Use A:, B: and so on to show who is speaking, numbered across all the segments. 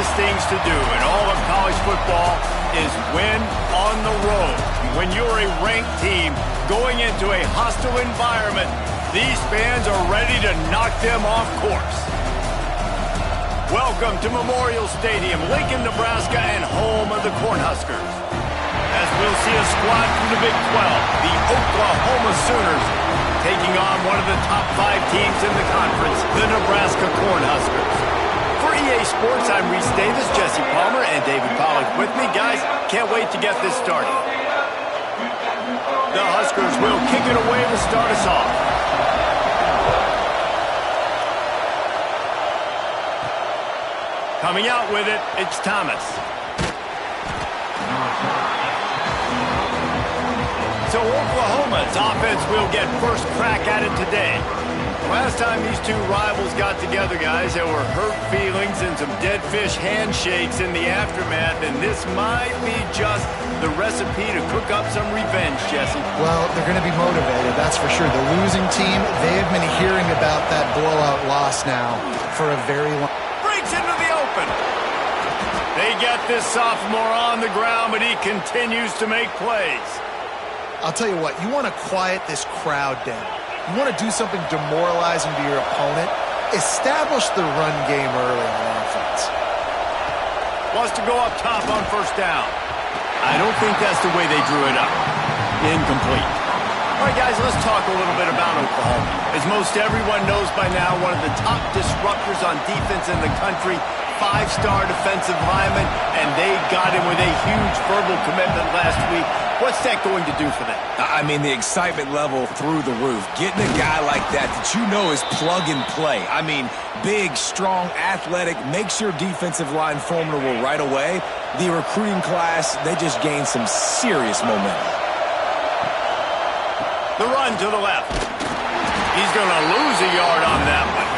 A: toughest things to do in all of college football is win on the road. When you're a ranked team going into a hostile environment, these fans are ready to knock them off course. Welcome to Memorial Stadium, Lincoln, Nebraska, and home of the Cornhuskers. As we'll see a squad from the Big 12, the Oklahoma Sooners, taking on one of the top 5 teams in the conference, the Nebraska Cornhuskers. For EA Sports, I'm Reese Davis, Jesse Palmer, and David Pollack with me. Guys, can't wait to get this started. The Huskers will kick it away to start us off. Coming out with it, it's Thomas. So Oklahoma's offense will get first crack at it today. Last time these two rivals got together, guys, there were hurt feelings and some dead fish handshakes in the aftermath, and this might be just the recipe to cook up some revenge, Jesse.
B: Well, they're going to be motivated, that's for sure. The losing team, they have been hearing about that blowout loss now for a very long time.
A: Breaks into the open. They get this sophomore on the ground, but he continues to make plays.
B: I'll tell you what, you want to quiet this crowd down. You want to do something demoralizing to your opponent. Establish the run game early on offense.
A: Wants to go up top on first down. I don't think that's the way they drew it up. Incomplete. All right, guys, let's talk a little bit about Oklahoma. As most everyone knows by now, one of the top disruptors on defense in the country, 5-star defensive lineman, and they got him with a huge verbal commitment last week. What's that going to do for them?
C: I mean, the excitement level through the roof. Getting a guy like that you know is plug and play. I mean, big, strong, athletic, makes your defensive line formidable right away. The recruiting class, they just gained some serious momentum.
A: The run to the left. He's going to lose a yard on that one.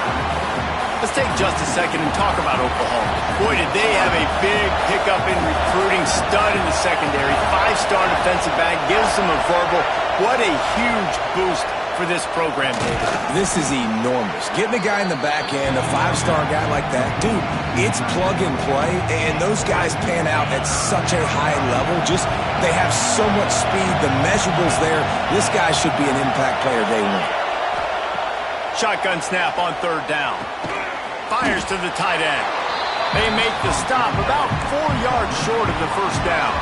A: Let's take just a second and talk about Oklahoma. Boy, did they have a big pickup in recruiting. Stud in the secondary. 5-star defensive back. Gives them a verbal. What a huge boost for this program, David.
C: This is enormous. Getting a guy in the back end, a 5-star guy like that, dude, it's plug and play, and those guys pan out at such a high level. Just, they have so much speed. The measurables there. This guy should be an impact player day one.
A: Shotgun snap on third down. Fires to the tight end. They make the stop about 4 yards short of the first down.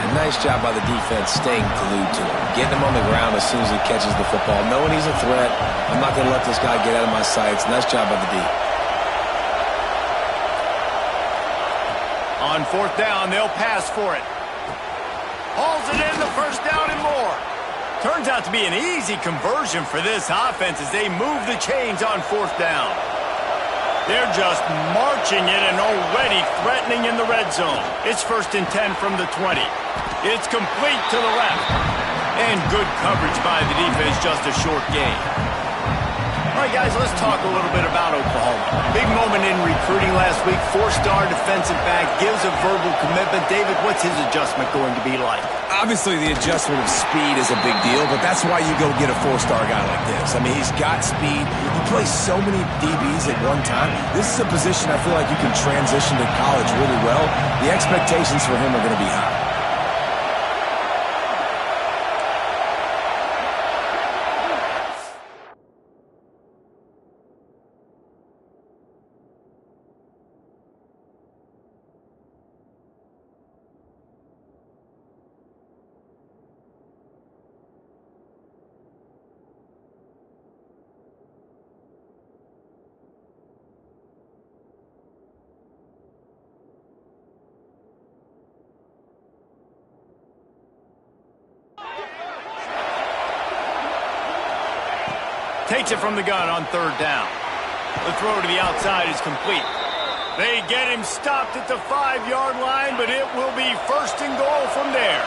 C: And nice job by the defense staying glued to him. Getting him on the ground as soon as he catches the football. Knowing he's a threat. I'm not going to let this guy get out of my sights. Nice job by the D.
A: On fourth down, they'll pass for it. Hauls it in, the first down and more. Turns out to be an easy conversion for this offense as they move the chains on fourth down. They're just marching it and already threatening in the red zone. It's 1st and 10 from the 20. It's complete to the left. And good coverage by the defense, just a short gain. All right, guys, let's talk a little bit about Oklahoma. Big moment in recruiting last week. 4-star defensive back gives a verbal commitment. David, what's his adjustment going to be like?
C: Obviously, the adjustment of speed is a big deal, but that's why you go get a 4-star guy like this. I mean, he's got speed. He plays so many DBs at one time. This is a position I feel like you can transition to college really well. The expectations for him are going to be high.
A: Takes it from the gun on third down. The throw to the outside is complete. They get him stopped at the 5-yard line, but it will be 1st and goal from there.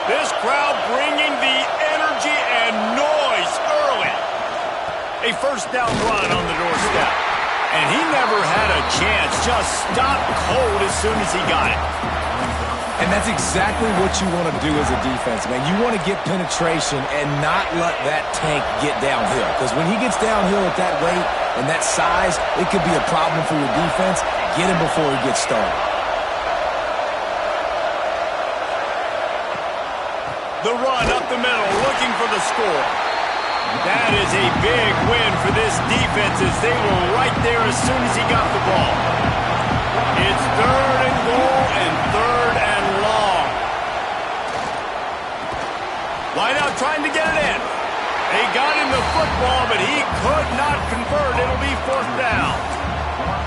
A: This crowd bringing the energy and noise early. A 1st down run on the doorstep. And he never had a chance. Just stopped cold as soon as he got it.
C: And that's exactly what you want to do as a defense, man. You want to get penetration and not let that tank get downhill. Because when he gets downhill at that weight and that size, it could be a problem for your defense. Get him before he gets started.
A: The run up the middle, looking for the score. That is a big win for this defense as they were right there as soon as he got the ball. It's 3rd and goal and 3rd and long. Wide out trying to get it in. They got him the football, but he could not convert. It'll be 4th down.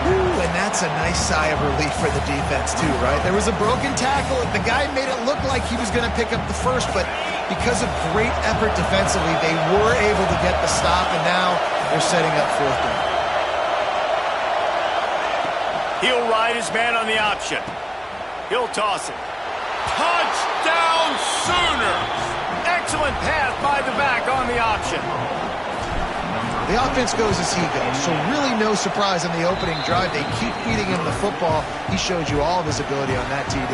B: Ooh, and that's a nice sigh of relief for the defense too, right? There was a broken tackle. The guy made it look like he was going to pick up the first, but because of great effort defensively, they were able to get the stop, and now they're setting up 4th down.
A: He'll ride his man on the option. He'll toss it. Touchdown Sooners! Excellent pass by the back on the option.
B: The offense goes as he goes, so really no surprise on the opening drive. They keep feeding him the football. He showed you all of his ability on that TD.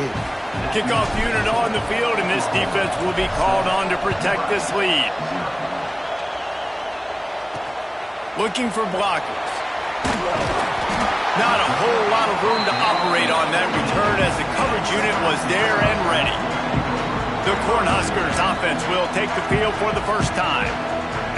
A: Kickoff unit on the field, and this defense will be called on to protect this lead. Looking for blockers. Not a whole lot of room to operate on that return as the coverage unit was there and ready. The Cornhuskers offense will take the field for the first time.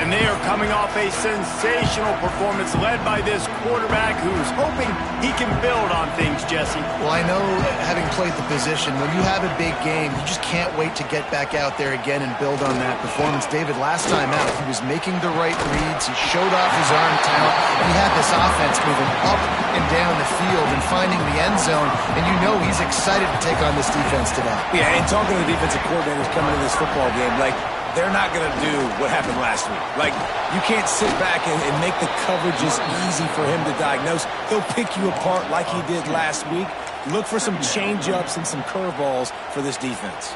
A: And they are coming off a sensational performance led by this quarterback who's hoping he can build on things, Jesse.
B: Well, I know, having played the position, when you have a big game, you just can't wait to get back out there again and build on that performance. David, last time out, he was making the right reads. He showed off his arm talent. He had this offense moving up and down the field and finding the end zone. And you know he's excited to take on this defense today.
C: Yeah, and talking to the defensive coordinators coming to this football game, like, they're not going to do what happened last week. Like, you can't sit back and make the coverages easy for him to diagnose. He'll pick you apart like he did last week. Look for some change-ups and some curveballs for this defense.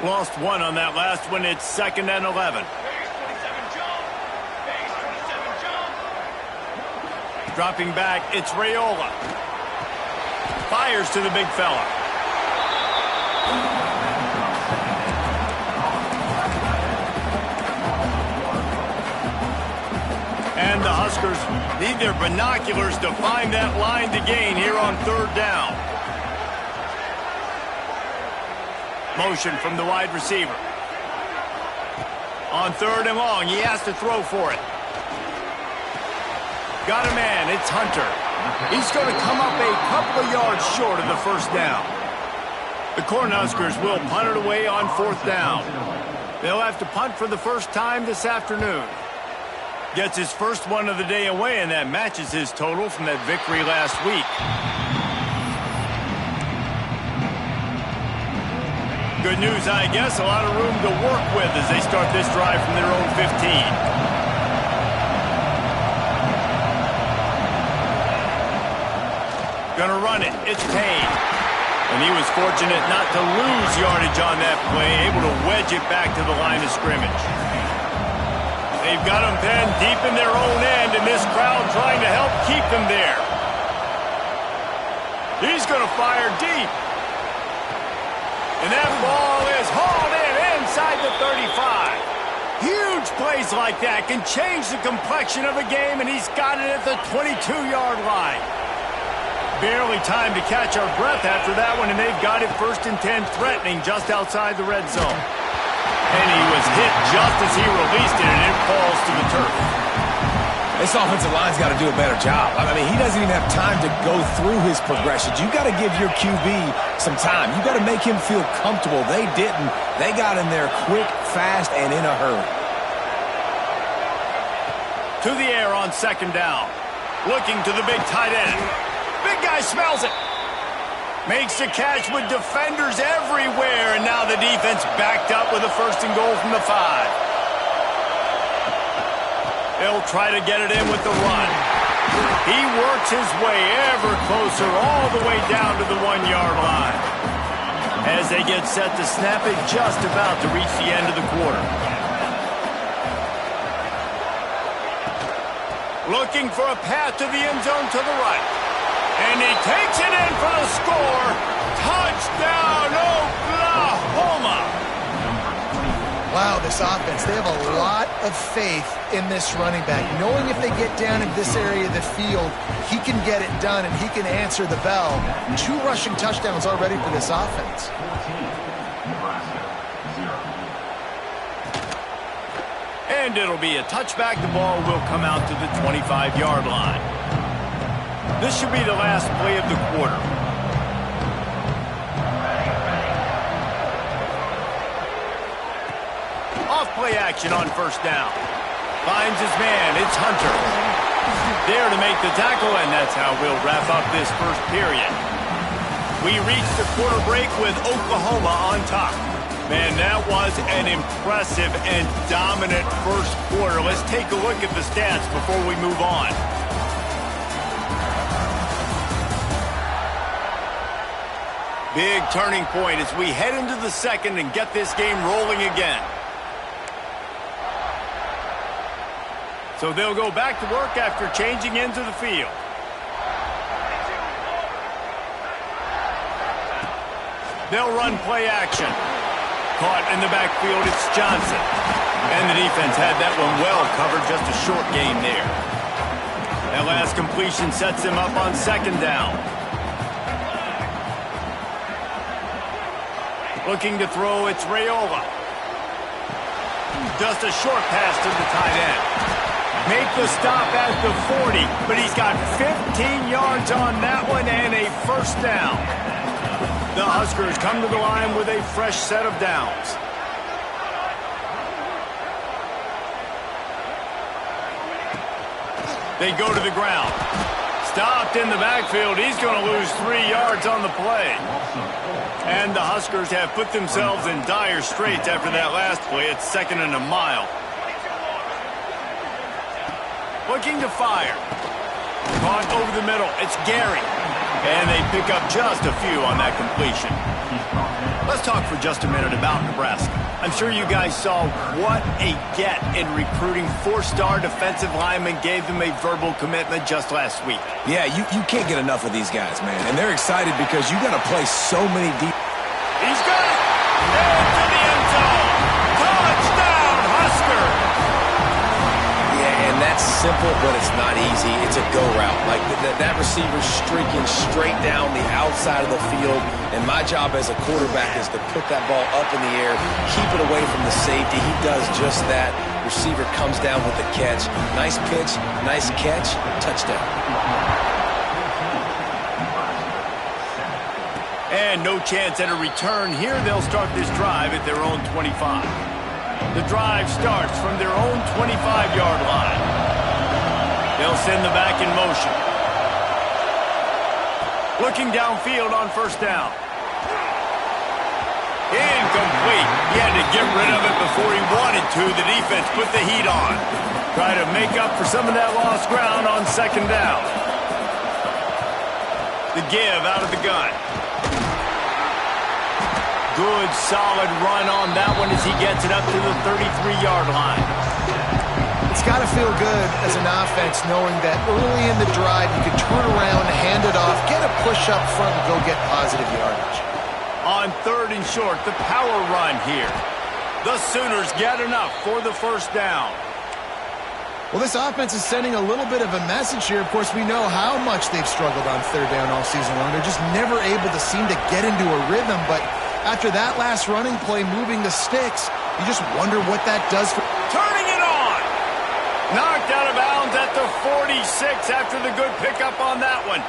A: Lost one on that last one. It's 2nd and 11. Dropping back, it's Raiola. Fires to the big fella. And the Huskers need their binoculars to find that line to gain here on 3rd down. Motion from the wide receiver. On 3rd and long, he has to throw for it. Got a man, it's Hunter. He's going to come up a couple of yards short of the 1st down. The Cornhuskers will punt it away on 4th down. They'll have to punt for the first time this afternoon. Gets his first one of the day away, and that matches his total from that victory last week. Good news, I guess. A lot of room to work with as they start this drive from their own 15. Gonna run it. It's Payne. And he was fortunate not to lose yardage on that play, able to wedge it back to the line of scrimmage. They've got them pinned deep in their own end, and this crowd trying to help keep them there. He's going to fire deep. And that ball is hauled in inside the 35. Huge plays like that can change the complexion of a game, and he's got it at the 22-yard line. Barely time to catch our breath after that one, and they've got it 1st and 10, threatening just outside the red zone. And he was hit just as he released it, and it falls to the turf.
C: This offensive line's got to do a better job. I mean, he doesn't even have time to go through his progressions. You got to give your QB some time. You got to make him feel comfortable. They didn't. They got in there quick, fast, and in a hurry.
A: To the air on 2nd down. Looking to the big tight end. Big guy smells it. Makes the catch with defenders everywhere, and now the defense backed up with a 1st and goal from the 5. They'll try to get it in with the run. He works his way ever closer all the way down to the 1-yard line. As they get set to snap it, just about to reach the end of the quarter. Looking for a path to the end zone to the right. And he takes it in for the score. Touchdown, Oklahoma!
B: Wow, this offense, they have a lot of faith in this running back. Knowing if they get down in this area of the field, he can get it done and he can answer the bell. 2 rushing touchdowns already for this offense.
A: And it'll be a touchback. The ball will come out to the 25-yard line. This should be the last play of the quarter. Off-play action on first down. Finds his man. It's Hunter. There to make the tackle, and that's how we'll wrap up this first period. We reached the quarter break with Oklahoma on top. Man, that was an impressive and dominant first quarter. Let's take a look at the stats before we move on. Big turning point as we head into the second and get this game rolling again. So they'll go back to work after changing into the field. They'll run play action. Caught in the backfield, it's Johnson. And the defense had that one well covered, just a short gain there. That last completion sets him up on second down. Looking to throw, it's Raiola. Just a short pass to the tight end. Make the stop at the 40, but he's got 15 yards on that one and a first down. The Huskers come to the line with a fresh set of downs. They go to the ground. Stopped in the backfield. He's going to lose 3 yards on the play. And the Huskers have put themselves in dire straits after that last play. It's 2nd and a mile. Looking to fire. Caught over the middle. It's Gary. And they pick up just a few on that completion. Let's talk for just a minute about Nebraska. I'm sure you guys saw what a get in recruiting. 4-star defensive linemen gave them a verbal commitment just last week.
C: Yeah, you can't get enough of these guys, man. And they're excited because you got to play so many deep.
A: He's got it. Into the end zone. Touchdown, Husker.
C: Yeah, and that's simple, but it's not easy. It's a go route. Like that receiver's streaking straight down the outside of the field, and my job as a quarterback is to put that ball up in the air, keep it away from the safety. He does just that. Receiver comes down with the catch. Nice pitch, nice catch, touchdown.
A: And no chance at a return here. They'll start this drive at their own 25. The drive starts from their own 25-yard line. They'll send the back in motion. Looking downfield on first down. Incomplete. He had to get rid of it before he wanted to. The defense put the heat on. Try to make up for some of that lost ground on second down. The give out of the gun. Good, solid run on that one as he gets it up to the 33-yard line.
B: It's got to feel good as an offense knowing that early in the drive you can turn around, hand it off, get a push up front, and go get positive yardage.
A: On 3rd and short, the power run here. The Sooners get enough for the first down.
B: Well, this offense is sending a little bit of a message here. Of course, we know how much they've struggled on 3rd down all season long. They're just never able to seem to get into a rhythm, but after that last running play, moving the sticks, you just wonder what that does for...
A: Turning it on! Knocked out of bounds at the 46 after the good pickup on that one.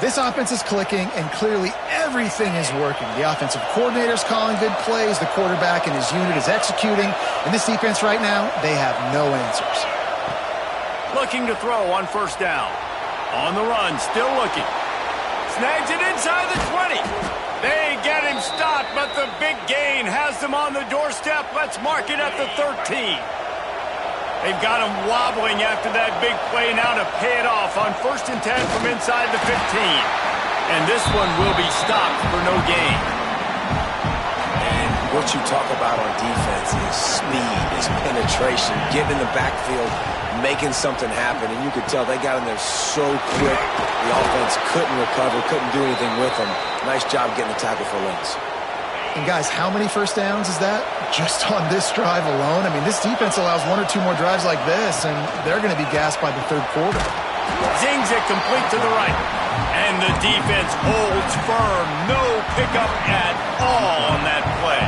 B: This offense is clicking, and clearly everything is working. The offensive coordinator's calling good plays, the quarterback and his unit is executing, and this defense right now, they have no answers.
A: Looking to throw on first down. On the run, still looking. Snags it inside the 20. They get him stopped, but the big gain has them on the doorstep. Let's mark it at the 13. They've got him wobbling after that big play now to pay it off on 1st and 10 from inside the 15. And this one will be stopped for no gain.
C: And what you talk about on defense is speed, is penetration, getting in the backfield, making something happen. And you could tell they got in there so quick. The offense couldn't recover, couldn't do anything with them. Nice job getting the tackle for loss.
B: And guys, how many first downs is that just on this drive alone? I mean, this defense allows 1 or 2 more drives like this, and they're going to be gassed by the third quarter.
A: Zings it complete to the right. And the defense holds firm. No pickup at all on that play.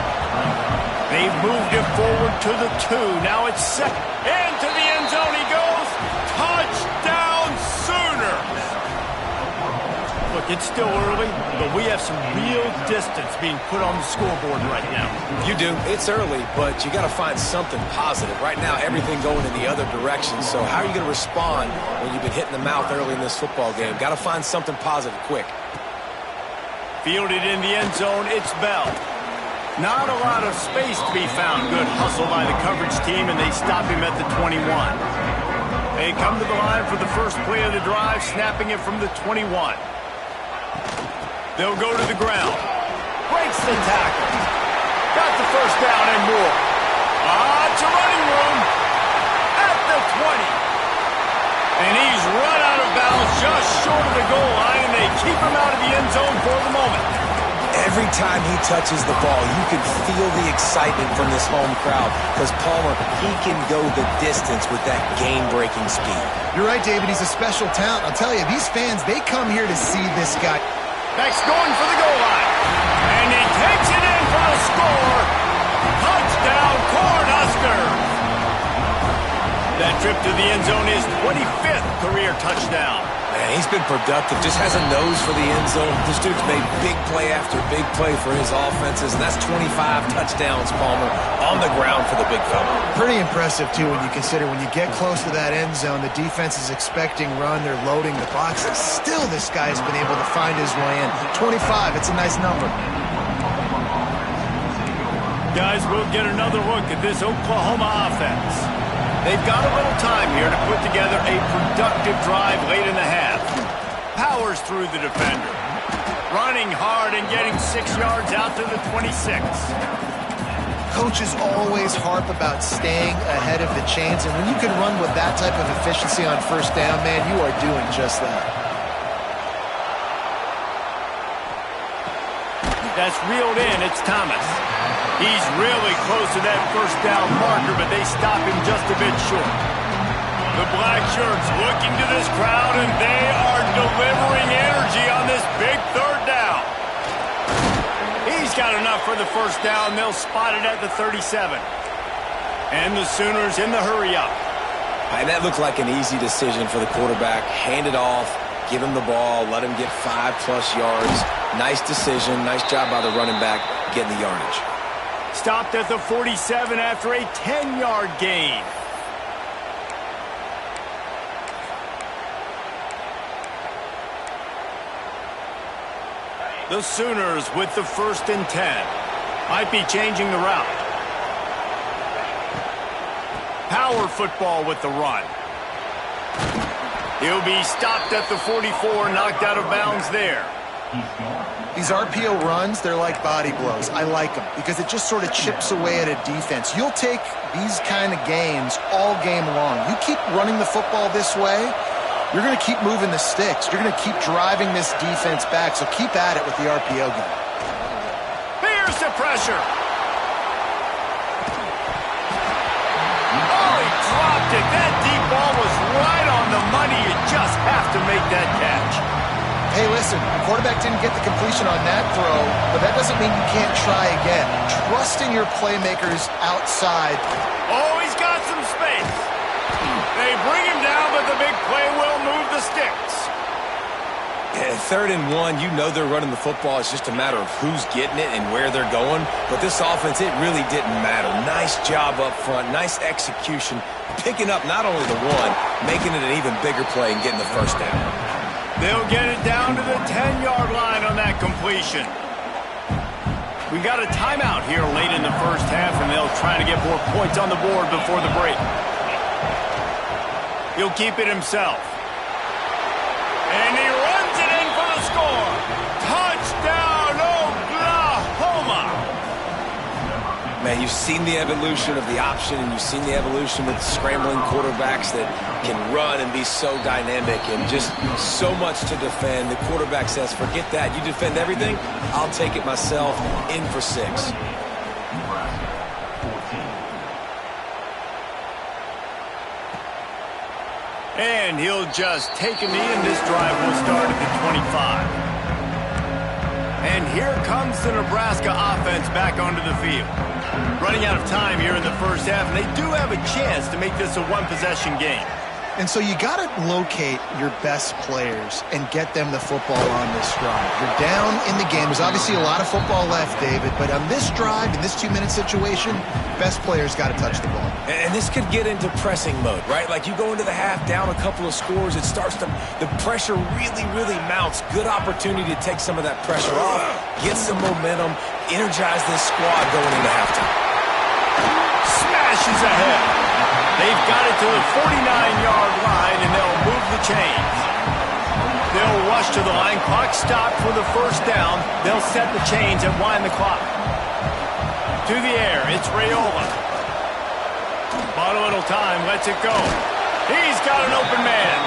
A: They've moved it forward to the 2. Now it's second. Into the end zone he goes. Touchdown Sooners. Look, it's still early, but we have some real distance being put on the scoreboard right now.
C: You do. It's early, but you got to find something positive. Right now, everything going in the other direction. So how are you going to respond when you've been hit in the mouth early in this football game? Got to find something positive quick.
A: Fielded in the end zone, it's Bell. Not a lot of space to be found. Good hustle by the coverage team, and they stop him at the 21. They come to the line for the first play of the drive, snapping it from the 21. They'll go to the ground. Breaks the tackle. Got the first down and more. It's a running room at the 20. And he's run out of bounds just short of the goal line, and they keep him out of the end zone for the moment.
C: Every time he touches the ball, you can feel the excitement from this home crowd because Palmer, he can go the distance with that game-breaking speed.
B: You're right, David. He's a special talent. I'll tell you, these fans, they come here to see this guy.
A: Next, going for the goal line. And he takes it in for the score. Touchdown, Cornhuskers. That trip to the end zone is 25th career touchdown.
C: Man, he's been productive. Just has a nose for the end zone. This dude's made big play after big play for his offenses, and that's 25 touchdowns, Palmer, on the ground for the big fella.
B: Pretty impressive, too, when you consider when you get close to that end zone, the defense is expecting run, they're loading the boxes. Still, this guy has been able to find his way in. 25, it's a nice number.
A: Guys, we'll get another look at this Oklahoma offense. They've got a little time here to put together a productive drive late in the half. Powers through the defender. Running hard and getting 6 yards out to the 26.
B: Coaches always harp about staying ahead of the chains, and when you can run with that type of efficiency on first down, man, you are doing just that.
A: That's reeled in. It's Thomas. He's really close to that first down marker, but they stop him just a bit short. The black shirts looking to this crowd, and they are delivering energy on this big third down. He's got enough for the first down. They'll spot it at the 37. And the Sooners in the hurry-up.
C: And that looked like an easy decision for the quarterback. Hand it off, give him the ball, let him get 5+ yards. Nice decision. Nice job by the running back getting the yardage.
A: Stopped at the 47 after a 10-yard gain. The Sooners with the 1st and 10. Might be changing the route. Power football with the run. He'll be stopped at the 44, knocked out of bounds there.
B: These RPO runs, they're like body blows. I like them because it just sort of chips away at a defense. You'll take these kind of gains all game long. You keep running the football this way, you're going to keep moving the sticks. You're going to keep driving this defense back, so keep at it with the RPO game.
A: Here's the pressure. Oh, he dropped it. That deep ball was right on the money. You just have to make that catch.
B: Hey, listen, the quarterback didn't get the completion on that throw, but that doesn't mean you can't try again. Trusting your playmakers outside.
A: Oh, he's got some space. They bring him down, but the big play will move the sticks.
C: Yeah, 3rd and 1, you know they're running the football. It's just a matter of who's getting it and where they're going. But this offense, it really didn't matter. Nice job up front, nice execution, picking up not only the one, making it an even bigger play and getting the first down.
A: They'll get it down to the 10-yard line on that completion. We've got a timeout here late in the first half, and they'll try to get more points on the board before the break. He'll keep it himself. And he runs it in for the score. Touchdown, Oklahoma.
C: Man, you've seen the evolution of the option, and you've seen the evolution with scrambling quarterbacks that can run and be so dynamic and just so much to defend. The quarterback says, forget that. You defend everything, I'll take it myself. In for 6.
A: And he'll just take a knee, and this drive will start at the 25. And here comes the Nebraska offense back onto the field. Running out of time here in the first half, and they do have a chance to make this a one-possession game.
B: And so you got to locate your best players and get them the football on this drive. You're down in the game. There's obviously a lot of football left, David, but on this drive, in this 2-minute situation, best players got to touch the ball.
C: And this could get into pressing mode, right? Like you go into the half down a couple of scores, it starts to, the pressure really mounts. Good opportunity to take some of that pressure off, get some momentum, energize this squad going into halftime.
A: Smashes ahead. They've got it to the 49-yard line, and they'll move the chains. They'll rush to the line. Clock stopped for the first down. They'll set the chains and wind the clock. To the air, it's Raiola. Bought a little time, lets it go. He's got an open man.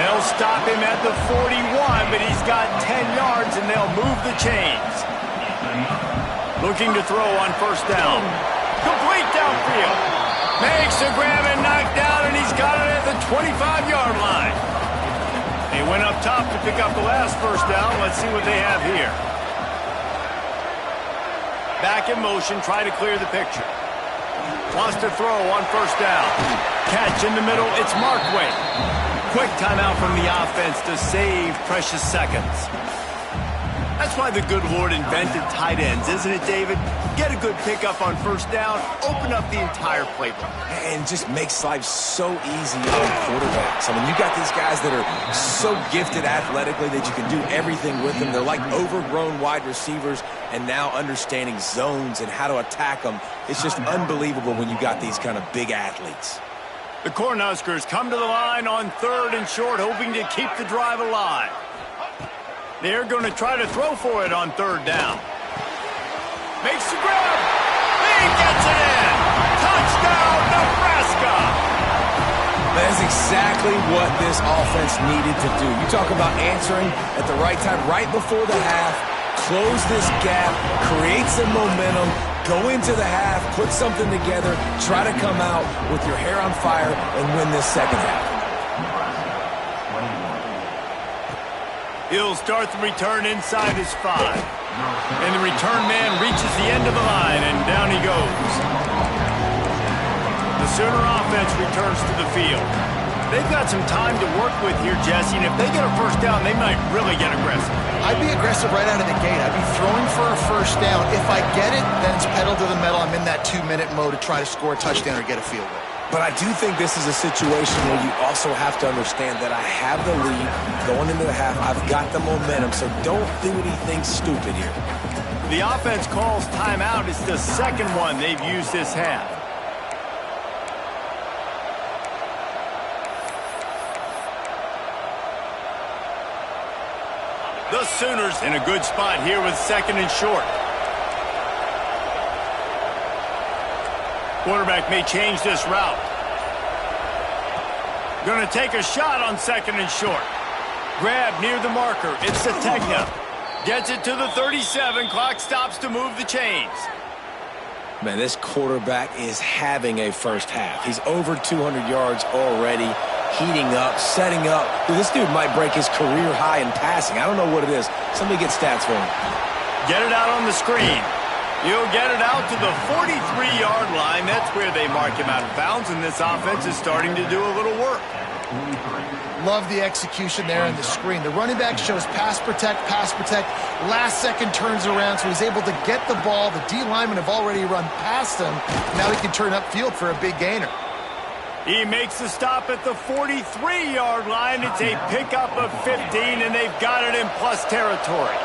A: They'll stop him at the 41, but he's got 10 yards, and they'll move the chains. Looking to throw on first down. Complete downfield. Makes the grab and knock down, and he's got it at the 25-yard line. They went up top to pick up the last first down. Let's see what they have here. Back in motion, try to clear the picture. Wants to throw on first down. Catch in the middle, it's Markway. Quick timeout from the offense to save precious seconds. That's why the good Lord invented tight ends, isn't it, David? Get a good pickup on first down, open up the entire playbook.
C: And just makes life so easy on quarterbacks. I mean, you got these guys that are so gifted athletically that you can do everything with them. They're like overgrown wide receivers, and now understanding zones and how to attack them. It's just unbelievable when you got these kind of big athletes.
A: The Cornhuskers come to the line on 3rd and short, hoping to keep the drive alive. They're going to try to throw for it on 3rd down. Makes the grab. He gets it in. Touchdown, Nebraska.
C: That's exactly what this offense needed to do. You talk about answering at the right time, right before the half, close this gap, create some momentum, go into the half, put something together, try to come out with your hair on fire and win this second half.
A: He'll start the return inside his 5. And the return man reaches the end of the line, and down he goes. The Sooner offense returns to the field. They've got some time to work with here, Jesse, and if they get a first down, they might really get aggressive.
B: I'd be aggressive right out of the gate. I'd be throwing for a first down. If I get it, then it's pedal to the metal. I'm in that 2-minute mode to try to score a touchdown or get a field goal.
C: But I do think this is a situation where you also have to understand that I have the lead going into the half. I've got the momentum, so don't do anything stupid here.
A: The offense calls timeout. It's the second one they've used this half. The Sooners in a good spot here with 2nd and short. Quarterback may change this route. Going to take a shot on 2nd and short. Grab near the marker. It's Sategna. Gets it to the 37. Clock stops to move the chains.
C: Man, this quarterback is having a first half. He's over 200 yards already, heating up, setting up. Dude, this dude might break his career high in passing. I don't know what it is. Somebody get stats for him.
A: Get it out on the screen. He'll get it out to the 43-yard line. That's where they mark him out of bounds, and this offense is starting to do a little work.
B: Love the execution there on the screen. The running back shows pass protect, last second turns around, so he's able to get the ball. The D linemen have already run past him. Now he can turn upfield for a big gainer.
A: He makes the stop at the 43-yard line. It's a pickup of 15, and they've got it in plus territory.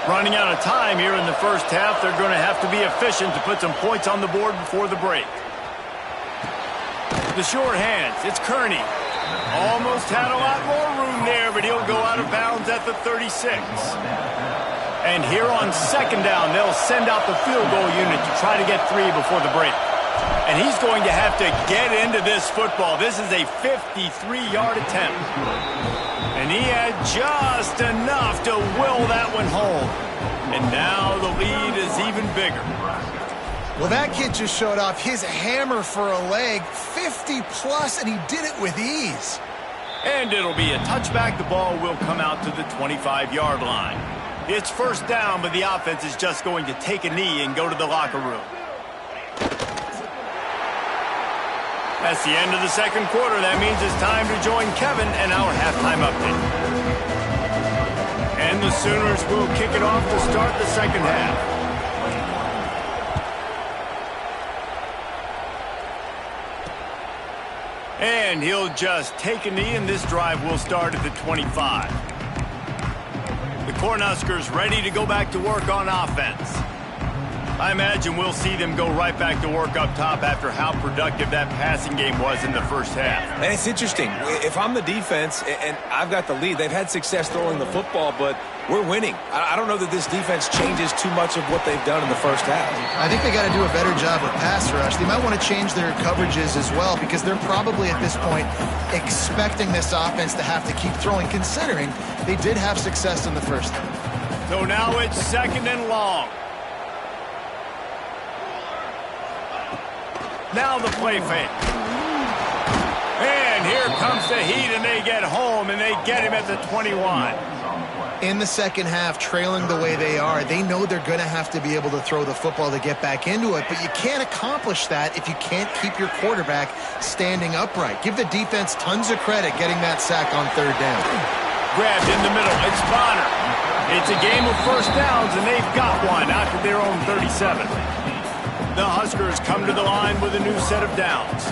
A: Running out of time here in the first half. They're going to have to be efficient to put some points on the board before the break. The short hands. It's Kearney. Almost had a lot more room there, but he'll go out of bounds at the 36. And here on second down, they'll send out the field goal unit to try to get 3 before the break. And he's going to have to get into this football. This is a 53-yard attempt. And he had just enough to will that one home. And now the lead is even bigger.
B: Well, that kid just showed off his hammer for a leg, 50-plus, and he did it with ease.
A: And it'll be a touchback. The ball will come out to the 25-yard line. It's first down, but the offense is just going to take a knee and go to the locker room. That's the end of the second quarter. That means it's time to join Kevin and our halftime update. And the Sooners will kick it off to start the second half. And he'll just take a knee, and this drive will start at the 25. The Cornhuskers ready to go back to work on offense. I imagine we'll see them go right back to work up top after how productive that passing game was in the first half.
C: And it's interesting. If I'm the defense and I've got the lead, they've had success throwing the football, but we're winning. I don't know that this defense changes too much of what they've done in the first half.
B: I think they got to do a better job with pass rush. They might want to change their coverages as well, because they're probably at this point expecting this offense to have to keep throwing, considering they did have success in the first half.
A: So now it's second and long. Now the play fake. And here comes the heat, and they get home, and they get him at the 21.
B: In the second half, trailing the way they are, they know they're going to have to be able to throw the football to get back into it, but you can't accomplish that if you can't keep your quarterback standing upright. Give the defense tons of credit getting that sack on third down.
A: Grabbed in the middle. It's Bonner. It's a game of first downs, and they've got one out to their own 37. The Huskers come to the line with a new set of downs.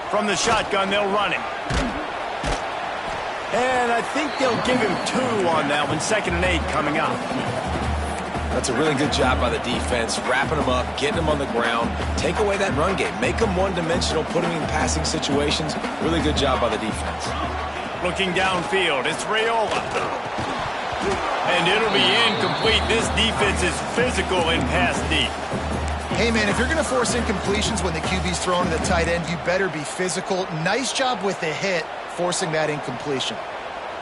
A: From the shotgun, they'll run him. And I think they'll give him 2 on that one. 2nd and 8 coming up.
C: That's a really good job by the defense, wrapping them up, getting them on the ground, take away that run game, make them one-dimensional, put them in passing situations. Really good job by the defense.
A: Looking downfield, it's Raiola. And it'll be incomplete. This defense is physical in pass deep.
B: Hey, man, if you're going to force incompletions when the QB's throwing to the tight end, you better be physical. Nice job with the hit, forcing that incompletion.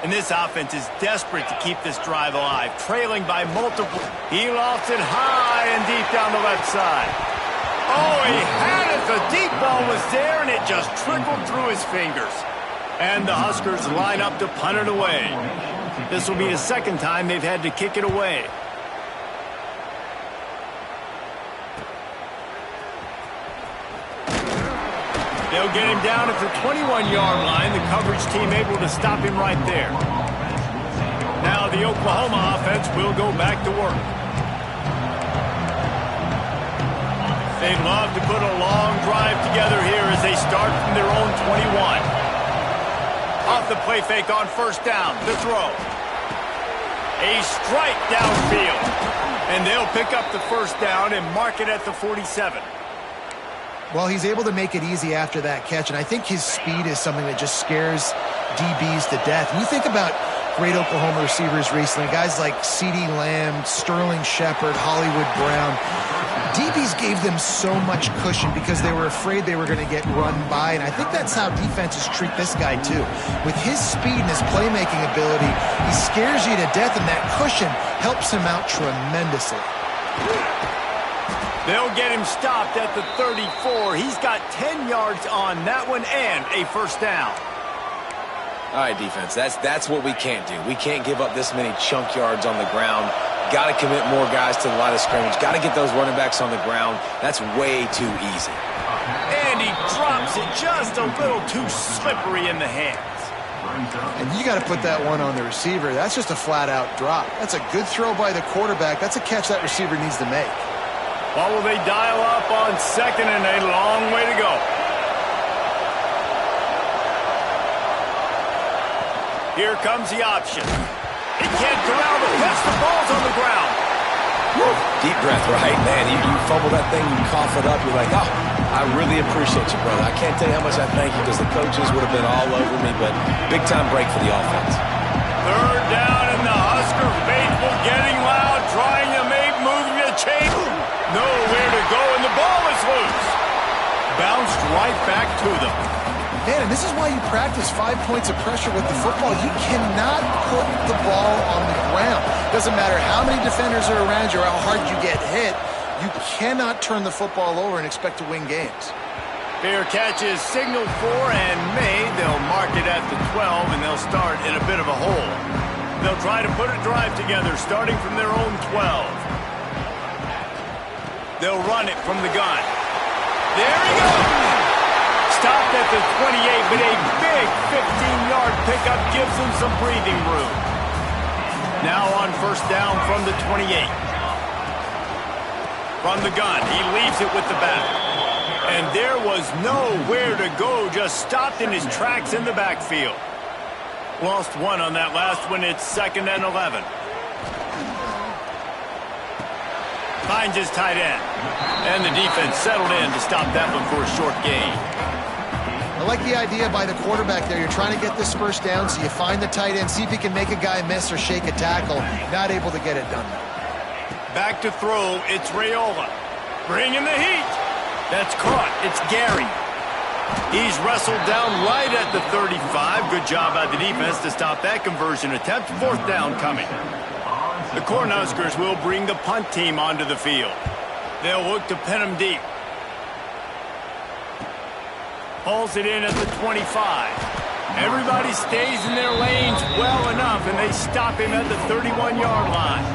A: And this offense is desperate to keep this drive alive, trailing by multiple. He lofts it high and deep down the left side. Oh, he had it. The deep ball was there, and it just trickled through his fingers. And the Huskers line up to punt it away. This will be the second time they've had to kick it away. They'll get him down at the 21-yard line. The coverage team able to stop him right there. Now the Oklahoma offense will go back to work. They'd love to put a long drive together here as they start from their own 21. Off the play fake on first down. The throw. A strike downfield. And they'll pick up the first down and mark it at the 47.
B: Well, he's able to make it easy after that catch, and I think his speed is something that just scares DBs to death. And you think about great Oklahoma receivers recently, guys like CeeDee Lamb, Sterling Shepard, Hollywood Brown. DBs gave them so much cushion because they were afraid they were going to get run by, and I think that's how defenses treat this guy too. With his speed and his playmaking ability, he scares you to death, and that cushion helps him out tremendously.
A: They'll get him stopped at the 34. He's got 10 yards on that one and a first down.
C: All right, defense, that's what we can't do. We can't give up this many chunk yards on the ground. Got to commit more guys to the line of scrimmage. Got to get those running backs on the ground. That's way too easy.
A: And he drops it just a little too slippery in the hands.
B: And you got to put that one on the receiver. That's just a flat-out drop. That's a good throw by the quarterback. That's a catch that receiver needs to make.
A: What will they dial up on second and a long way to go? Here comes the option. He can't corral the pitch. The ball's on the ground. Woo.
C: Deep breath, right? Man, you fumble that thing, you cough it up, you're like, oh, I really appreciate you, brother. I can't tell you how much I thank you because the coaches would have been all over me, but big-time break for the offense.
A: Third down and the Husker faithful getting loud, trying to make moving the chain. Nowhere to go, and the ball is loose. Bounced right back to them.
B: Man, and this is why you practice 5 points of pressure with the football. You cannot put the ball on the ground. Doesn't matter how many defenders are around you or how hard you get hit. You cannot turn the football over and expect to win games.
A: Fair catch is signaled for and made. They'll mark it at the 12, and they'll start in a bit of a hole. They'll try to put a drive together, starting from their own 12. They'll run it from the gun. There he goes! Stopped at the 28, but a big 15-yard pickup gives him some breathing room. Now on first down from the 28. From the gun, he leaves it with the back. And there was nowhere to go, just stopped in his tracks in the backfield. Lost one on that last one. It's 2nd and 11. Finds his tight end. And the defense settled in to stop that one for a short gain.
B: I like the idea by the quarterback there. You're trying to get this first down, so you find the tight end, see if he can make a guy miss or shake a tackle. Not able to get it done.
A: Back to throw, it's Raiola. Bringing the heat. That's caught. It's Gary. He's wrestled down right at the 35. Good job by the defense to stop that conversion attempt. Fourth down coming. The Cornhuskers will bring the punt team onto the field. They'll look to pin them deep. Hauls it in at the 25. Everybody stays in their lanes well enough, and they stop him at the 31-yard line.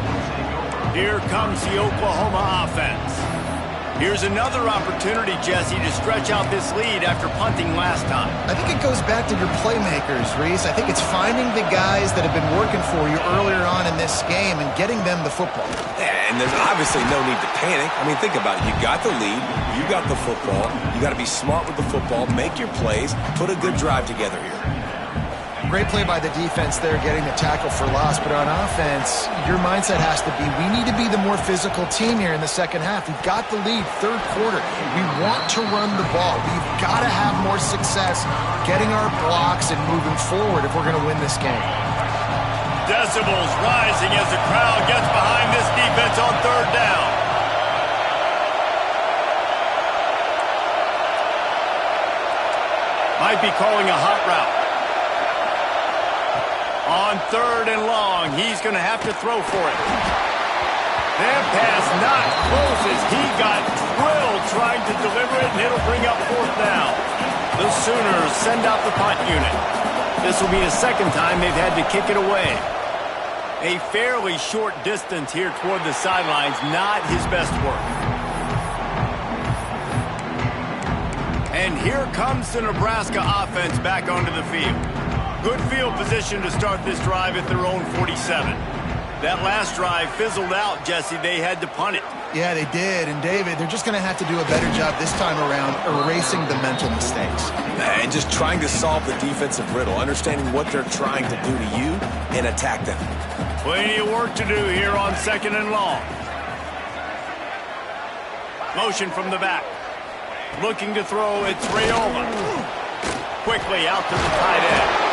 A: Here comes the Oklahoma offense. Here's another opportunity, Jesse, to stretch out this lead after punting last time.
B: I think it goes back to your playmakers, Reese. I think it's finding the guys that have been working for you earlier on in this game and getting them the football.
C: Yeah, and there's obviously no need to panic. I mean, think about it. You got the lead. You got the football. You got to be smart with the football. Make your plays. Put a good drive together here.
B: Great play by the defense there, getting the tackle for loss. But on offense, your mindset has to be, we need to be the more physical team here in the second half. We've got the lead, third quarter. We want to run the ball. We've got to have more success getting our blocks and moving forward if we're going to win this game.
A: Decibels rising as the crowd gets behind this defense on third down. Might be calling a hot route. On third and long, he's going to have to throw for it. That pass not close as he got drilled trying to deliver it, and it'll bring up fourth down. The Sooners send out the punt unit. This will be the second time they've had to kick it away. A fairly short distance here toward the sidelines, not his best work. And here comes the Nebraska offense back onto the field. Good field position to start this drive at their own 47. That last drive fizzled out, Jesse. They had to punt it.
B: Yeah, they did. And, David, they're just going to have to do a better job this time around erasing the mental mistakes.
C: And just trying to solve the defensive riddle, understanding what they're trying to do to you and attack them.
A: Plenty of work to do here on second and long. Motion from the back. Looking to throw, it's Raiola. Quickly out to the tight end.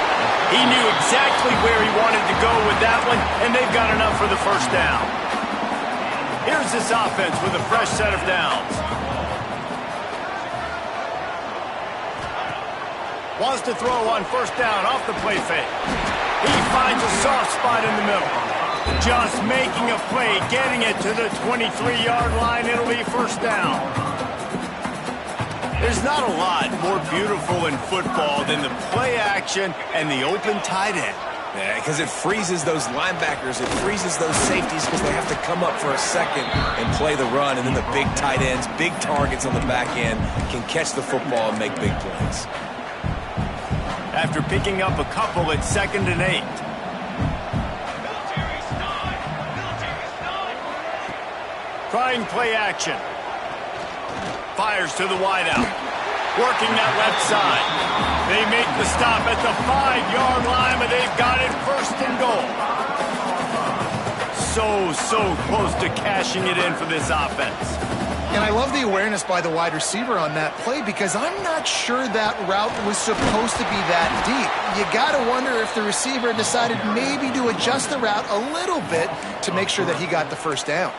A: He knew exactly where he wanted to go with that one, and they've got enough for the first down. Here's this offense with a fresh set of downs. Wants to throw on first down off the play fake. He finds a soft spot in the middle. Just making a play, getting it to the 23-yard line. It'll be first down. There's not a lot more beautiful in football than the play action and the open tight end.
C: Yeah, because it freezes those linebackers. It freezes those safeties because they have to come up for a second and play the run. And then the big tight ends, big targets on the back end can catch the football and make big plays.
A: After picking up a couple at 2nd and 8. Trying play action. Fires to the wideout. Working that left side. They make the stop at the 5-yard line, but they've got it first and goal. so close to cashing it in for this offense.
B: And I love the awareness by the wide receiver on that play because I'm not sure that route was supposed to be that deep. You got to wonder if the receiver decided maybe to adjust the route a little bit to make sure that he got the first down.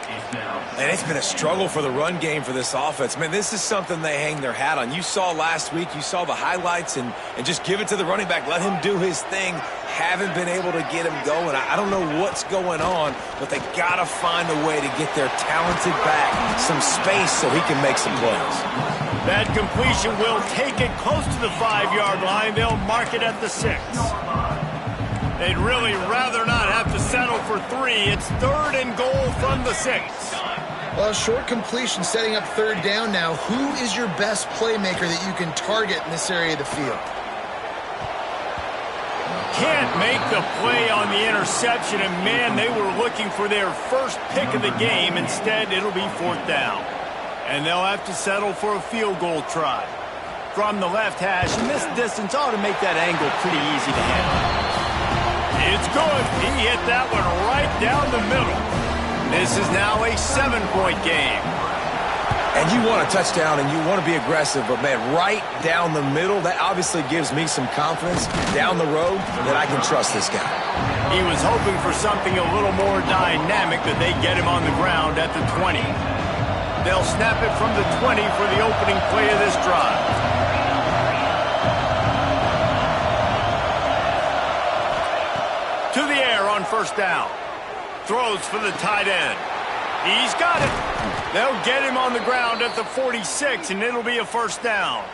C: And it's been a struggle for the run game for this offense. Man, this is something they hang their hat on. You saw last week, you saw the highlights, and just give it to the running back. Let him do his thing. Haven't been able to get him going. I don't know what's going on, but they got to find a way to get their talented back some space so he can make some plays.
A: That completion will take it close to the 5-yard line. They'll mark it at the 6. They'd really rather not have to settle for 3. It's 3rd and goal from the 6.
B: Well, short completion setting up 3rd down now. Who is your best playmaker that you can target in this area of the field?
A: Can't make the play on the interception, and man, they were looking for their first pick of the game. Instead, it'll be 4th down. And they'll have to settle for a field goal try. From the left hash, and this distance ought to make that angle pretty easy to handle. It's good. He hit that one right down the middle. This is now a 7-point game.
C: And you want a touchdown and you want to be aggressive, but, man, right down the middle, that obviously gives me some confidence down the road that I can trust this guy.
A: He was hoping for something a little more dynamic, that they get him on the ground at the 20. They'll snap it from the 20 for the opening play of this drive. To the air on 1st down. Throws for the tight end. He's got it. They'll get him on the ground at the 46, and it'll be a 1st down.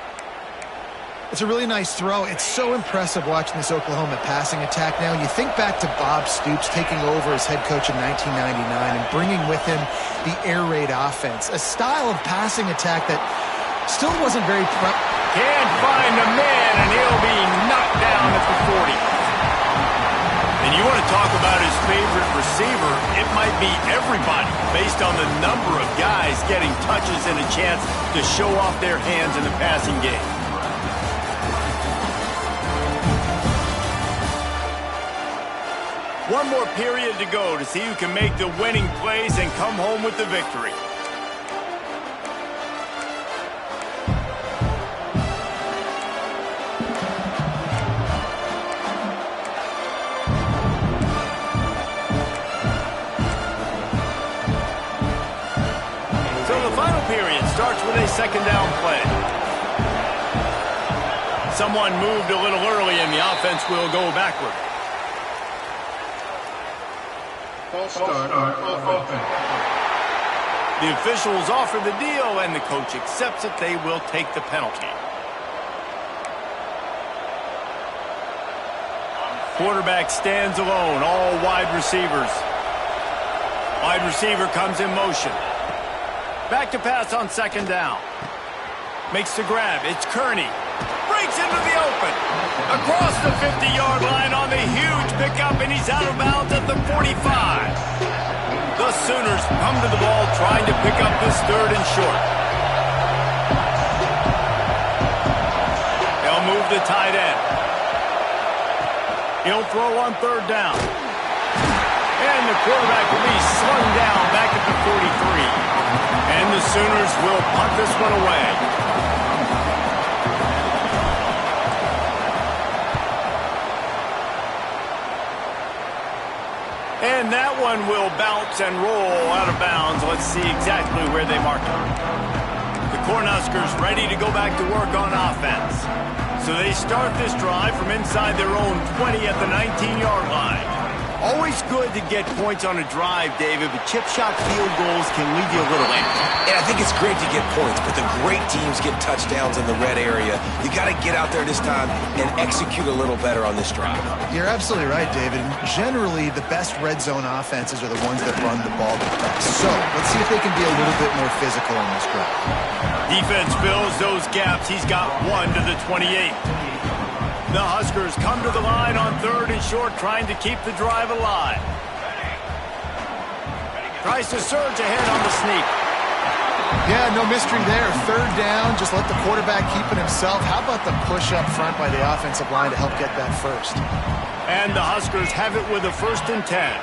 B: It's a really nice throw. It's so impressive watching this Oklahoma passing attack now. You think back to Bob Stoops taking over as head coach in 1999 and bringing with him the air raid offense, a style of passing attack that still wasn't very...
A: Can't find a man, and he'll be knocked down at the 40. And you want to talk about his favorite receiver, it might be everybody based on the number of guys getting touches and a chance to show off their hands in the passing game. One more period to go to see who can make the winning plays and come home with the victory. Starts with a 2nd down play. Someone moved a little early and the offense will go backward.
D: False start on offense.
A: The officials offer the deal and the coach accepts it. They will take the penalty. Quarterback stands alone, all wide receivers. Wide receiver comes in motion. Back to pass on 2nd down. Makes the grab. It's Kearney. Breaks into the open. Across the 50-yard line on the huge pickup, and he's out of bounds at the 45. The Sooners come to the ball trying to pick up this 3rd and short. They'll move the tight end. He'll throw on 3rd down. And the quarterback will be slung down back at the 43. And the Sooners will punt this one away. And that one will bounce and roll out of bounds. Let's see exactly where they mark it. The Cornhuskers ready to go back to work on offense. So they start this drive from inside their own 20 at the 19-yard line. Always good to get points on a drive, David, but chip shot field goals can leave you a little empty.
C: And I think it's great to get points, but the great teams get touchdowns in the red area. You got to get out there this time and execute a little better on this drive.
B: You're absolutely right, David. Generally, the best red zone offenses are the ones that run the ball the best. So let's see if they can be a little bit more physical on this drive.
A: Defense fills those gaps. He's got 1 to the 28. The Huskers come to the line on 3rd and short, trying to keep the drive alive. Tries to surge ahead on the sneak.
B: Yeah, no mystery there. 3rd down, just let the quarterback keep it himself. How about the push up front by the offensive line to help get that first?
A: And the Huskers have it with a 1st and 10.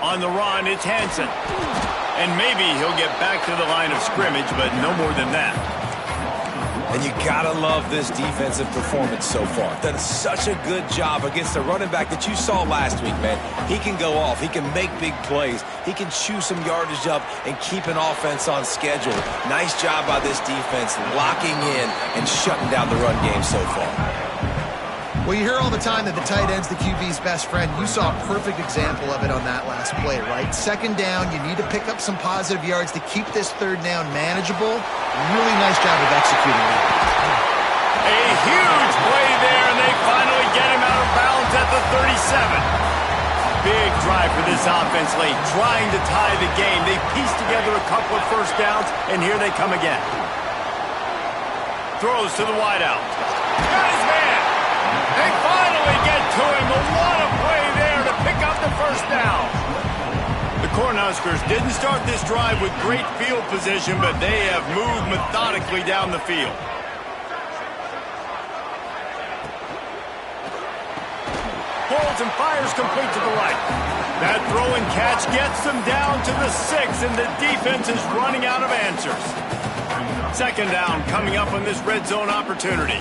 A: On the run, it's Hansen. And maybe he'll get back to the line of scrimmage, but no more than that.
C: And you gotta love this defensive performance so far. Done such a good job against the running back that you saw last week, man. He can go off. He can make big plays. He can chew some yardage up and keep an offense on schedule. Nice job by this defense locking in and shutting down the run game so far.
B: Well, you hear all the time that the tight end's the QB's best friend. You saw a perfect example of it on that last play, right? Second down, you need to pick up some positive yards to keep this third down manageable. Really nice job of executing that.
A: A huge play there, and they finally get him out of bounds at the 37. Big drive for this offense late, trying to tie the game. They pieced together a couple of first downs, and here they come again. Throws to the wideout. Got his man. They finally get to him. But what a play there to pick up the first down. The Cornhuskers didn't start this drive with great field position, but they have moved methodically down the field. Pulls and fires complete to the right. That throw and catch gets them down to the 6, and the defense is running out of answers. Second down coming up on this red zone opportunity.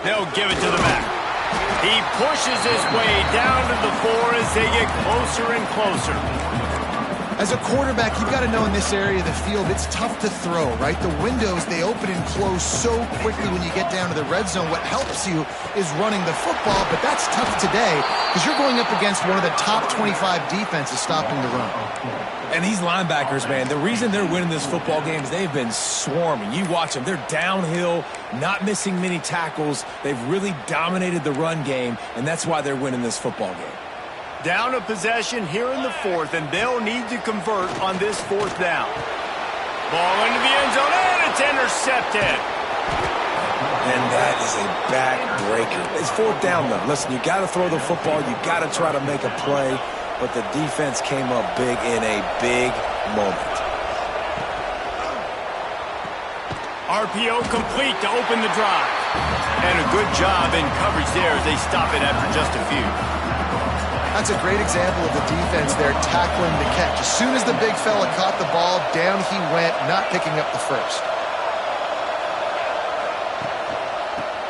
A: They'll give it to the back. He pushes his way down to the 4 as they get closer and closer.
B: As a quarterback, you've got to know in this area of the field, it's tough to throw, right? The windows, they open and close so quickly when you get down to the red zone. What helps you is running the football, but that's tough today because you're going up against one of the top 25 defenses stopping the run.
C: And these linebackers, man, the reason they're winning this football game is they've been swarming. You watch them. They're downhill, not missing many tackles. They've really dominated the run game, and that's why they're winning this football game.
A: Down a possession here in the 4th, and they'll need to convert on this 4th down. Ball into the end zone, and it's intercepted.
C: And that is a backbreaker. It's 4th down, though. Listen, you got to throw the football. You got to try to make a play. But the defense came up big in a big moment.
A: RPO complete to open the drive. And a good job in coverage there as they stop it after just a few.
B: That's a great example of the defense there tackling the catch. As soon as the big fella caught the ball, down he went, not picking up the first.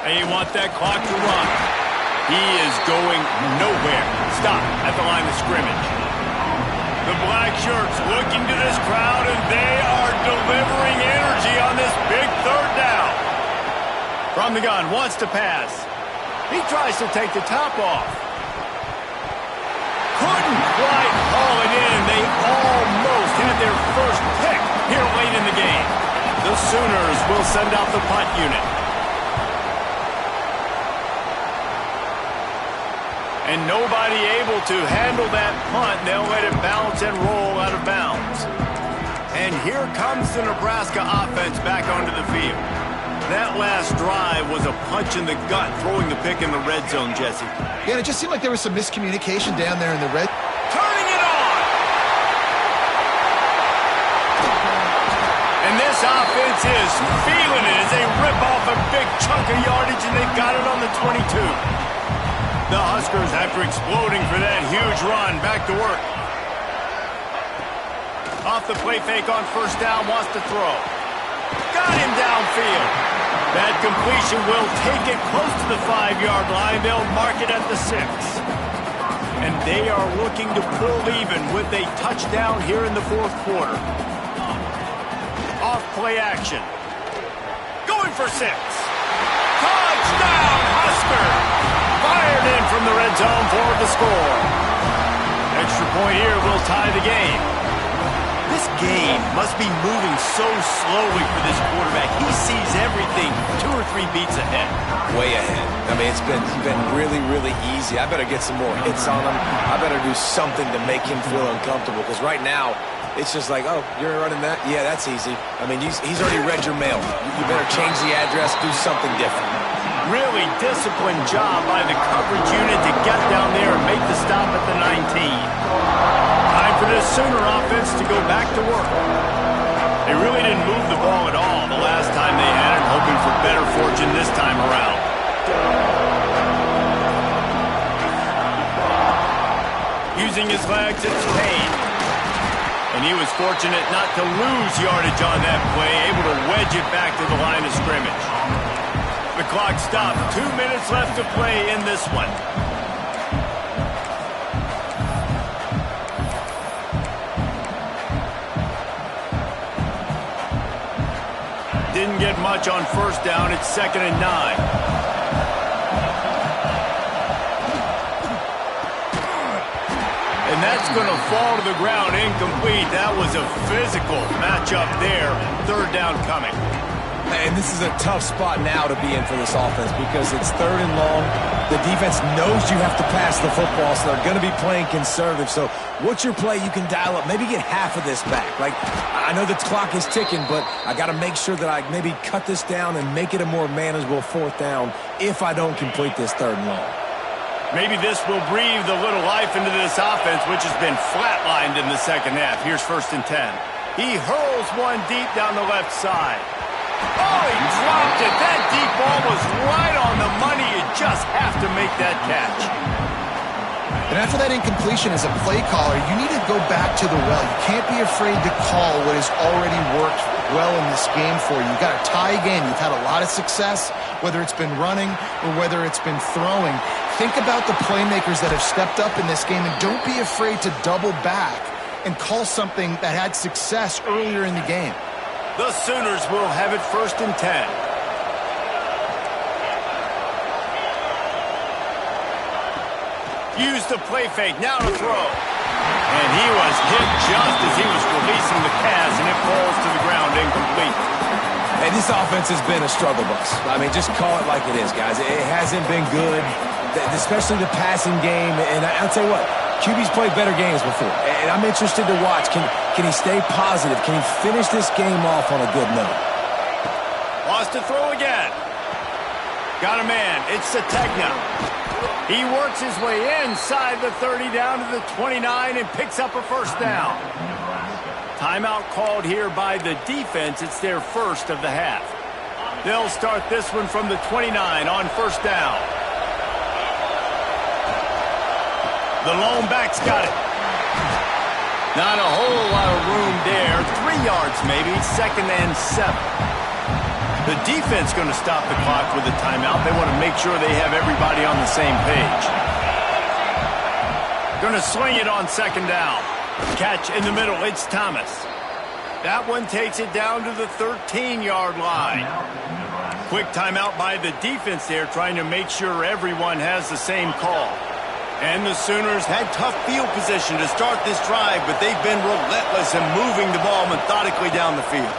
A: They want that clock to run. He is going nowhere. Stop at the line of scrimmage. The black shirts looking to this crowd, and they are delivering energy on this big third down. From the gun, wants to pass. He tries to take the top off. Couldn't quite haul it in. They almost had their first pick here late in the game. The Sooners will send out the punt unit. And nobody able to handle that punt. They'll let it bounce and roll out of bounds. And here comes the Nebraska offense back onto the field. That last drive was a punch in the gut, throwing the pick in the red zone, Jesse.
B: Yeah, it just seemed like there was some miscommunication down there in the red.
A: Turning it on! And this offense is feeling it as they rip off a big chunk of yardage, and they've got it on the 22. The Huskers, after exploding for that huge run, back to work. Off the play fake on first down, wants to throw. Got him downfield. That completion will take it close to the 5-yard line. They'll mark it at the 6. And they are looking to pull even with a touchdown here in the 4th quarter. Off play action. Going for 6. Touchdown, Husker! Fired in from the red zone for the score. Extra point here will tie the game. This game must be moving so slowly for this quarterback. He sees everything 2 or 3 beats ahead.
C: Way ahead. I mean, it's been really, really easy. I better get some more hits on him. I better do something to make him feel uncomfortable, because right now, it's just like, oh, you're running that? Yeah, that's easy. I mean, he's already read your mail. You better change the address, do something different.
A: Really disciplined job by the coverage unit to get down there and make the stop at the 19. Time for this Sooner offense to go back to work. They really didn't move the ball at all the last time they had it, hoping for better fortune this time around. using his legs, it's Payne. And he was fortunate not to lose yardage on that play, able to wedge it back to the line of scrimmage. The clock stopped. 2 minutes left to play in this one. Didn't get much on first down. It's 2nd and 9. And that's going to fall to the ground incomplete. That was a physical matchup there. 3rd down coming.
C: And this is a tough spot now to be in for this offense because it's 3rd and long. The defense knows you have to pass the football, so they're going to be playing conservative. So what's your play you can dial up? Maybe get half of this back. Like, I know the clock is ticking, but I got to make sure that I maybe cut this down and make it a more manageable 4th down if I don't complete this 3rd and long.
A: Maybe this will breathe a little life into this offense, which has been flatlined in the second half. Here's 1st and 10. He hurls one deep down the left side. Oh, he dropped it. That deep ball was right on the money. You just have to make that catch.
B: And after that incompletion as a play caller, you need to go back to the well. You can't be afraid to call what has already worked well in this game for you. You've got to tie again. You've had a lot of success, whether it's been running or whether it's been throwing. Think about the playmakers that have stepped up in this game, and don't be afraid to double back and call something that had success earlier in the game.
A: The Sooners will have it 1st and 10. Use the play fake, now to throw. And he was hit just as he was releasing the pass, and it falls to the ground incomplete.
C: And this offense has been a struggle bus. I mean, just call it like it is, guys. It hasn't been good, especially the passing game. And I'll tell you what, QB's played better games before. And I'm interested to watch. Can he stay positive? Can he finish this game off on a good note?
A: Lost to throw again. Got a man. It's Sategna. He works his way inside the 30 down to the 29 and picks up a 1st down. Timeout called here by the defense. It's their first of the half. They'll start this one from the 29 on 1st down. The lone back's got it. Not a whole lot of room there. 3 yards maybe. 2nd and 7. The defense going to stop the clock with a timeout. They want to make sure they have everybody on the same page. Going to swing it on 2nd down. Catch in the middle. It's Thomas. That one takes it down to the 13-yard line. Quick timeout by the defense there, trying to make sure everyone has the same call. And the Sooners had tough field position to start this drive, but they've been relentless in moving the ball methodically down the field.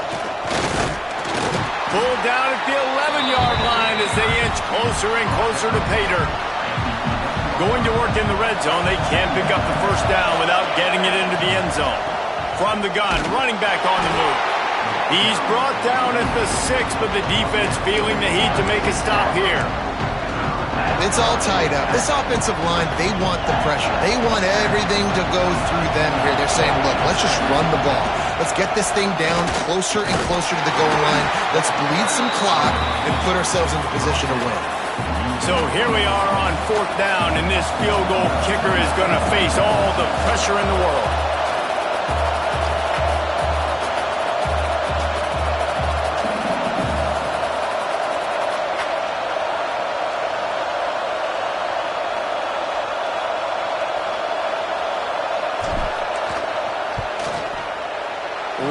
A: Pulled down at the 11-yard line as they inch closer and closer to pay dirt. Going to work in the red zone, they can't pick up the 1st down without getting it into the end zone. From the gun, running back on the move. He's brought down at the 6, but the defense feeling the heat to make a stop here.
B: It's all tied up. This offensive line, they want the pressure. They want everything to go through them here. They're saying, look, let's just run the ball. Let's get this thing down closer and closer to the goal line. Let's bleed some clock and put ourselves into position to win.
A: So here we are on 4th down, and this field goal kicker is going to face all the pressure in the world.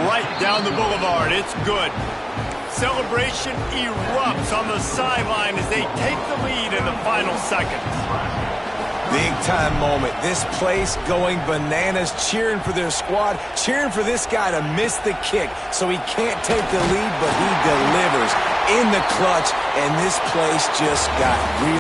A: Right down the boulevard. It's good. Celebration erupts on the sideline as they take the lead in the final seconds.
C: Big time moment. This place going bananas, cheering for their squad, cheering for this guy to miss the kick so he can't take the lead, but he delivers in the clutch, and this place just got real.